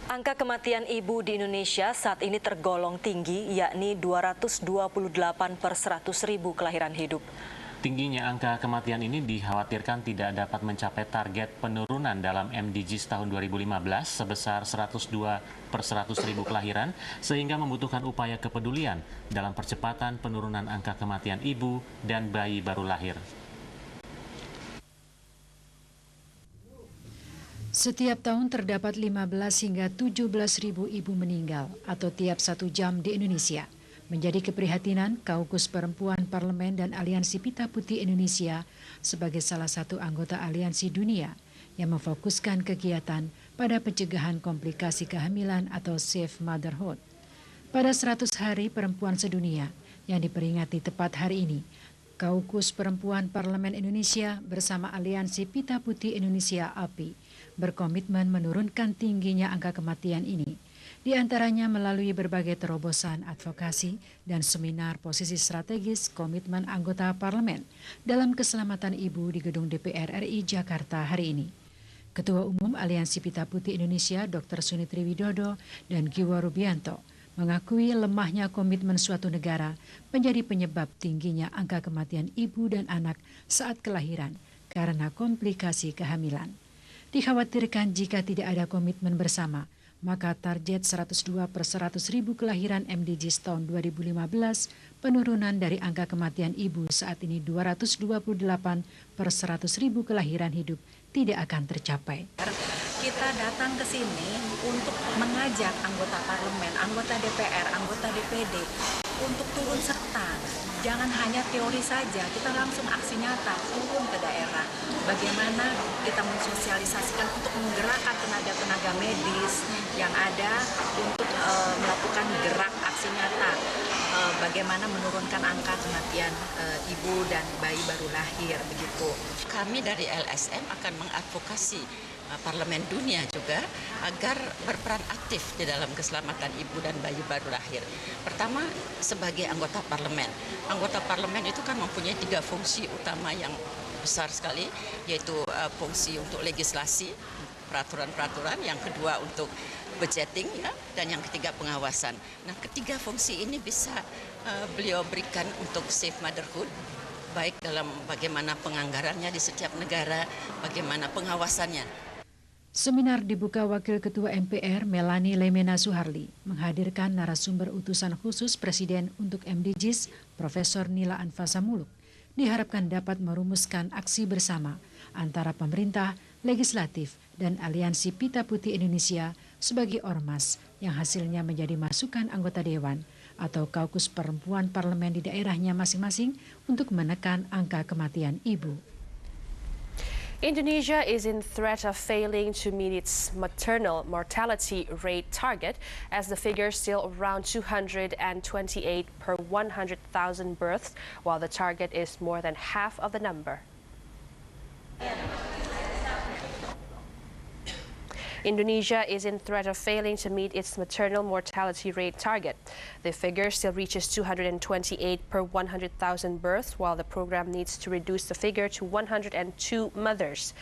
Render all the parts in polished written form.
Angka kematian ibu di Indonesia saat ini tergolong tinggi, yakni 228 per 100.000 kelahiran hidup. Tingginya angka kematian ini dikhawatirkan tidak dapat mencapai target penurunan dalam MDGs tahun 2015 sebesar 102 per 100.000 kelahiran, sehingga membutuhkan upaya kepedulian dalam percepatan penurunan angka kematian ibu dan bayi baru lahir. Setiap tahun terdapat 15 hingga 17 ribu ibu meninggal atau tiap 1 jam di Indonesia. Menjadi keprihatinan Kaukus Perempuan Parlemen dan Aliansi Pita Putih Indonesia sebagai salah satu anggota aliansi dunia yang memfokuskan kegiatan pada pencegahan komplikasi kehamilan atau Safe Motherhood. Pada 100 hari perempuan sedunia yang diperingati tepat hari ini, Kaukus Perempuan Parlemen Indonesia bersama Aliansi Pita Putih Indonesia API berkomitmen menurunkan tingginya angka kematian ini, di antaranya melalui berbagai terobosan advokasi dan seminar posisi strategis komitmen anggota parlemen dalam keselamatan ibu di Gedung DPR RI Jakarta hari ini. Ketua Umum Aliansi Pita Putih Indonesia Dr. Sunitri Widodo dan Giwo Rubianto mengakui lemahnya komitmen suatu negara menjadi penyebab tingginya angka kematian ibu dan anak saat kelahiran karena komplikasi kehamilan. Dikhawatirkan jika tidak ada komitmen bersama, maka target 102 per 100.000 kelahiran MDGs tahun 2015, penurunan dari angka kematian ibu saat ini 228 per 100.000 kelahiran hidup tidak akan tercapai. Kita datang ke sini untuk mengajak anggota parlemen, anggota DPR, anggota DPD untuk turun serta. Jangan hanya teori saja, kita langsung aksi nyata, turun ke daerah. Bagaimana kita mensosialisasikan untuk menggerakkan tenaga-tenaga medis yang ada untuk melakukan gerak aksi nyata. Bagaimana menurunkan angka kematian ibu dan bayi baru lahir, begitu. Kami dari LSM akan mengadvokasi Parlemen Dunia juga agar berperan aktif di dalam keselamatan ibu dan bayi baru lahir. Pertama, sebagai anggota parlemen. Anggota parlemen itu kan mempunyai 3 fungsi utama yang besar sekali, yaitu fungsi untuk legislasi, peraturan-peraturan, yang kedua untuk budgeting, ya, dan yang ketiga pengawasan. Nah, ketiga fungsi ini bisa beliau berikan untuk Safe Motherhood, baik dalam bagaimana penganggarannya di setiap negara, bagaimana pengawasannya. Seminar dibuka Wakil Ketua MPR Melanie Lemena Suharli, menghadirkan narasumber utusan khusus Presiden untuk MDGs, Profesor Nila Anfasa Muluk. Diharapkan dapat merumuskan aksi bersama antara pemerintah, legislatif, dan Aliansi Pita Putih Indonesia sebagai ormas yang hasilnya menjadi masukan anggota Dewan atau Kaukus Perempuan Parlemen di daerahnya masing-masing untuk menekan angka kematian ibu. Indonesia is in threat of failing to meet its maternal mortality rate target, as the figure is still around 228 per 100,000 births, while the target is more than half of the number. Indonesia is in threat of failing to meet its maternal mortality rate target. The figure still reaches 228 per 100,000 births, while the program needs to reduce the figure to 102 mothers.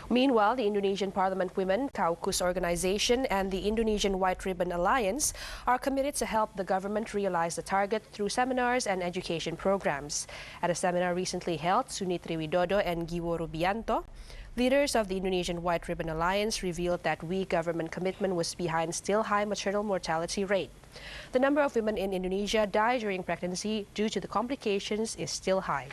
Meanwhile, the Indonesian Parliament Women, Kaukus Organization, and the Indonesian White Ribbon Alliance are committed to help the government realize the target through seminars and education programs. At a seminar recently held, Sunitri Widodo and Giwo Rubianto, leaders of the Indonesian White Ribbon Alliance, revealed that weak government commitment was behind still high maternal mortality rate. The number of women in Indonesia die during pregnancy due to the complications is still high.